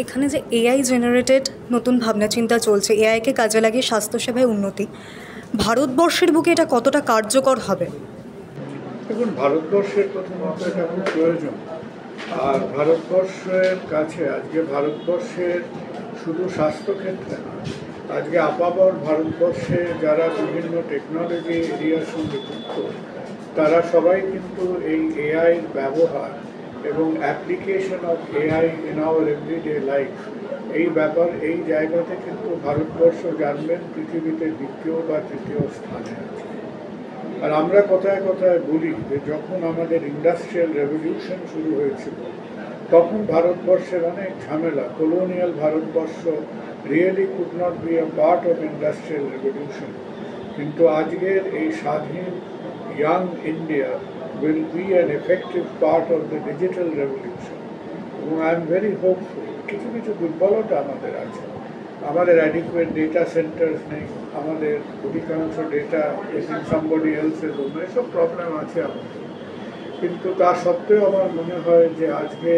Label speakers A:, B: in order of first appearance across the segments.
A: এখানে যে AI generated নতুন ভাবনা চিন্তা চলছে, এআইকে কাজে লাগিয়ে স্বাস্থ্যসেবায় উন্নতি, ভারতবর্ষের বুকে এটা কতটা কার্যকর হবে?
B: দেখুন, ভারতবর্ষের প্রথমত এটা খুব প্রয়োজন। আর ভারতবর্ষের কাছে আজকে ভারতবর্ষের শুধু স্বাস্থ্যক্ষেত্রে না, আজকে আপামর ভারতবর্ষে যারা বিভিন্ন টেকনোলজি এরিয়ার সঙ্গে যুক্ত, তারা সবাই কিন্তু এই এআই ব্যবহার এবং application of AI in our everyday life, এই জায়গাতে কিন্তু ভারতবর্ষ জানবেন পৃথিবীতে দ্বিতীয় বা তৃতীয় স্থানে আছে। আর আমরা কথায় কথায় বলি যে যখন আমাদের ইন্ডাস্ট্রিয়াল রেভলিউশন শুরু হয়েছিল, তখন ভারতবর্ষের অনেক ঝামেলা, colonial Bharatvarsha really could not be a part of industrial revolution. কিন্তু আজকের এই স্বাধীন young India will be an effective part of the digital revolution. এবং আই এম ভেরি হোপফুল। কিছু কিছু দুর্বলতা আমাদের আছে, আমাদের অ্যাডিকুয়েট ডেটা সেন্টার্স নেই, আমাদের অধিকাংশ ডেটা ইন সামবডি এলসের জন্য, এসব প্রবলেম আছে আমাদের। কিন্তু তা সত্ত্বেও আমার মনে হয় যে আজকে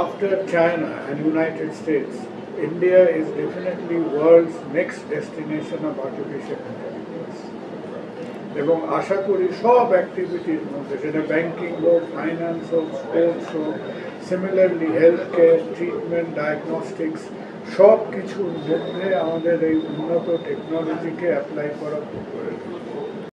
B: after China and United States, India is definitely world's next destination of artificial intelligence. এবং আশা করি সব অ্যাক্টিভিটির মধ্যে, সেটা ব্যাংকিং হোক, ফাইন্যান্স হোক, স্পোর্টস হোক, similarly health care, treatment, diagnostics, সব কিছুর মধ্যে আমাদের এই উন্নত টেকনোলজিকে অ্যাপ্লাই করা খুব প্রয়োজন।